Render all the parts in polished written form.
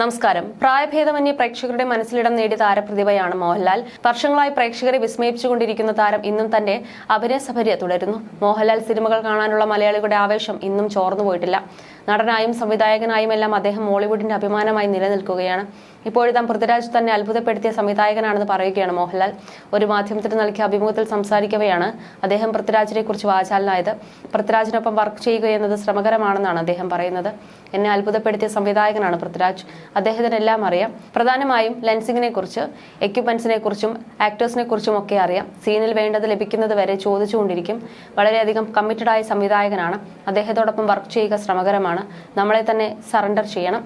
നമസ്കാരം. പ്രായഭേദമന്യേ പ്രേക്ഷകരുടെ മനസ്സിലിടം നേടിയ താരപ്രതിഭയാണ് മോഹൻലാൽ. വർഷങ്ങളായി പ്രേക്ഷകരെ വിസ്മയിച്ചുകൊണ്ടിരിക്കുന്ന താരം ഇന്നും തന്റെ അഭിനയസഫര്യ തുടരുന്നു. മോഹൻലാൽ സിനിമകൾ കാണാനുള്ള മലയാളികളുടെ ആവേശം ഇന്നും ചോർന്നുപോയിട്ടില്ല. നടനായും സംവിധായകനായുമെല്ലാം അദ്ദേഹം മോളിവുഡിന്റെ അഭിമാനമായി നിലനിൽക്കുകയാണ്. ഇപ്പോഴിതാ പൃഥ്വിരാജ് തന്നെ അത്ഭുതപ്പെടുത്തിയ സംവിധായകനാണെന്ന് പറയുകയാണ് മോഹൻലാൽ. ഒരു മാധ്യമത്തിന് നൽകിയ അഭിമുഖത്തിൽ സംസാരിക്കവെയാണ് അദ്ദേഹം പൃഥ്വിരാജിനെ കുറിച്ച് വാചാലനായത്. പൃഥ്വിരാജിനൊപ്പം വർക്ക് ചെയ്യുക എന്നത് ശ്രമകരമാണെന്നാണ് അദ്ദേഹം പറയുന്നത്. എന്നെ അത്ഭുതപ്പെടുത്തിയ സംവിധായകനാണ് പൃഥ്വിരാജ്. അദ്ദേഹത്തിന് എല്ലാം അറിയാം. പ്രധാനമായും ലെൻസിങ്ങിനെ കുറിച്ച്, എക്യുപ്മെന്റ്സിനെ കുറിച്ചും ആക്ടേഴ്സിനെ കുറിച്ചും ഒക്കെ അറിയാം. സീനിൽ വേണ്ടത് ലഭിക്കുന്നത് വരെ ചോദിച്ചുകൊണ്ടിരിക്കും. വളരെയധികം കമ്മിറ്റഡ് ആയ സംവിധായകനാണ്. അദ്ദേഹത്തോടൊപ്പം വർക്ക് ചെയ്യുക ശ്രമകരമാണ്. നമ്മളെ തന്നെ സറണ്ടർ ചെയ്യണം.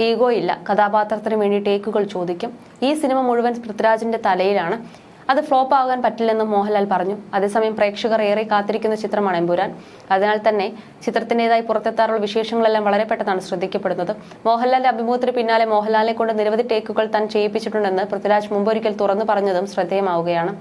ഈഗോ ഇല്ല. കഥാപാത്രത്തിന് വേണ്ടി ടേക്കുകൾ ചോദിക്കും. ഈ സിനിമ മുഴുവൻ പൃഥ്വിരാജിന്റെ തലയിലാണ്. അത് ഫ്ലോപ്പ് ആകാൻ പറ്റില്ലെന്നും മോഹൻലാൽ പറഞ്ഞു. അതേസമയം പ്രേക്ഷകർ ഏറെ കാത്തിരിക്കുന്ന ചിത്രമാണ് എമ്പുരാൻ. അതിനാൽ തന്നെ ചിത്രത്തിന്റേതായി പുറത്തെത്താറുള്ള വിശേഷങ്ങളെല്ലാം വളരെ പെട്ടെന്നാണ് ശ്രദ്ധിക്കപ്പെടുന്നത്. മോഹൻലാലിന്റെ അഭിമുഖത്തിന് പിന്നാലെ മോഹൻലാലിനെ കൊണ്ട് നിരവധി ടേക്കുകൾ താൻ ചെയ്യിപ്പിച്ചിട്ടുണ്ടെന്ന് പൃഥ്വിരാജ് മുമ്പൊരിക്കൽ തുറന്നു പറഞ്ഞതും ശ്രദ്ധേയമാവുകയാണ്.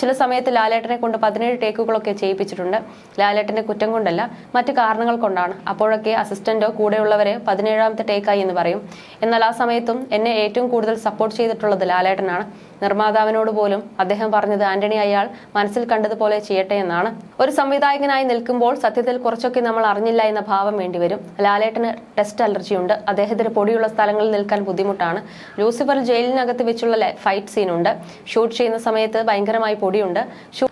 ചില സമയത്ത് ലാലേട്ടനെ കൊണ്ട് 17 ടേക്കുകളൊക്കെ ചെയ്യിപ്പിച്ചിട്ടുണ്ട്. ലാലേട്ടന്റെ കുറ്റം കൊണ്ടല്ല, മറ്റു കാരണങ്ങൾ കൊണ്ടാണ്. അപ്പോഴൊക്കെ അസിസ്റ്റന്റോ കൂടെയുള്ളവരെ 17ാമത്തെ ടേക്കായി എന്ന് പറയും. എന്നാൽ ആ സമയത്തും എന്നെ ഏറ്റവും കൂടുതൽ സപ്പോർട്ട് ചെയ്തിട്ടുള്ളത് ലാലേട്ടനാണ്. നിർമ്മാതാവിനോട് പോലും അദ്ദേഹം പറഞ്ഞത് ആന്റണി അയാൾ മനസ്സിൽ കണ്ടതുപോലെ ചെയ്യട്ടെ എന്നാണ്. ഒരു സംവിധായകനായി നിൽക്കുമ്പോൾ സത്യത്തിൽ കുറച്ചൊക്കെ നമ്മൾ അറിഞ്ഞില്ല എന്ന ഭാവം വേണ്ടിവരും. ലാലേട്ടന് ടെസ്റ്റ് അലർജിയുണ്ട്. അദ്ദേഹത്തിന് പൊടിയുള്ള സ്ഥലങ്ങളിൽ നിൽക്കാൻ ബുദ്ധിമുട്ടാണ്. ലൂസിഫറിൽ ജയിലിനകത്ത് വെച്ചുള്ള ഫൈറ്റ് സീനുണ്ട്. ഷൂട്ട് ചെയ്യുന്ന സമയത്ത് ഭയങ്കരമായി പൊടിയുണ്ട്.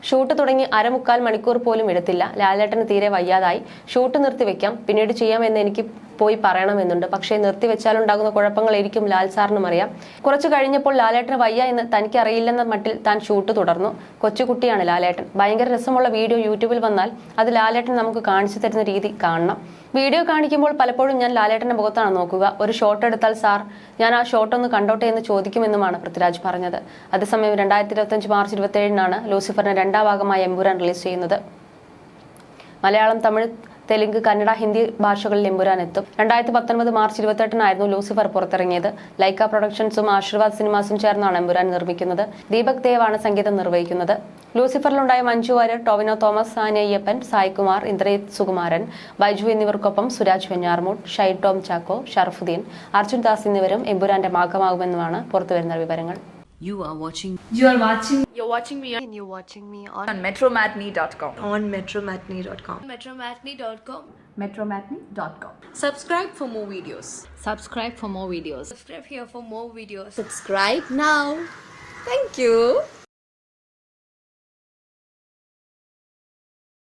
ഷൂട്ട് തുടങ്ങി 1/4 മണിക്കൂർ പോലും എടുത്തില്ല. ലാലേട്ടന് തീരെ വയ്യാതായി. ഷൂട്ട് നിർത്തിവെക്കാം, പിന്നീട് ചെയ്യാമെന്ന് എനിക്ക് പോയി പറയണമെന്നുണ്ട്. പക്ഷേ നിർത്തിവെച്ചാലുണ്ടാകുന്ന കുഴപ്പങ്ങളായിരിക്കും ലാൽ സാറിനും അറിയാം. കുറച്ചു കഴിഞ്ഞപ്പോൾ ലാലേട്ടന് വയ്യ എന്ന് തനിക്ക് അറിയില്ലെന്ന മട്ടിൽ താൻ ഷൂട്ട് തുടർന്നു. കൊച്ചുകുട്ടിയാണ് ലാലേട്ടൻ. ഭയങ്കര രസമുള്ള വീഡിയോ യൂട്യൂബിൽ വന്നാൽ അത് ലാലേട്ടൻ നമുക്ക് കാണിച്ചു തരുന്ന രീതി കാണണം. വീഡിയോ കാണിക്കുമ്പോൾ പലപ്പോഴും ഞാൻ ലാലേട്ടന്റെ മുഖത്താണ് നോക്കുക. ഒരു ഷോട്ട് എടുത്താൽ സാർ, ഞാൻ ആ ഷോട്ട് ഒന്ന് കണ്ടോട്ടെ എന്ന് ചോദിക്കുമെന്നുമാണ് പൃഥ്വിരാജ് പറഞ്ഞത്. അതേസമയം 2025 മാർച്ച് 27-നാണ് ലൂസിഫറിന്റെ 2ാം ഭാഗമായ എമ്പുരാൻ റിലീസ് ചെയ്യുന്നത്. മലയാളം, തമിഴ്, തെലുങ്ക്, കന്നഡ, ഹിന്ദി ഭാഷകളിൽ എമ്പുരാൻ എത്തും. 2019 മാർച്ച് 28-നായിരുന്നു ലൂസിഫർ പുറത്തിറങ്ങിയത്. ലൈക്ക പ്രൊഡക്ഷൻസും ആശീർവാദ് സിനിമാസും ചേർന്നാണ് എമ്പുരാൻ നിർമ്മിക്കുന്നത്. ദീപക് ദേവ് ആണ് സംഗീതം നിർവഹിക്കുന്നത്. ലൂസിഫറിലുണ്ടായ മഞ്ജു വാര്യർ, ടൊവിനോ തോമസ്, സാനിയ അയ്യപ്പൻ, സായ്കുമാർ, ഇന്ദ്രജിത് സുകുമാരൻ, ബൈജു എന്നിവർക്കൊപ്പം സുരാജ് വെഞ്ഞാറമൂട്, ഷൈൻ ടോം ചാക്കോ, ഷറഫുദ്ദീൻ, അർജുൻ ദാസ് എന്നിവരും എമ്പുരാന്റെ ഭാഗമാകുമെന്നുമാണ് പുറത്തുവരുന്ന വിവരങ്ങൾ. You're watching me on metromatney.com. metromatney.com. Subscribe for more videos. Subscribe for more videos. Subscribe here for more videos. Subscribe now. Thank you.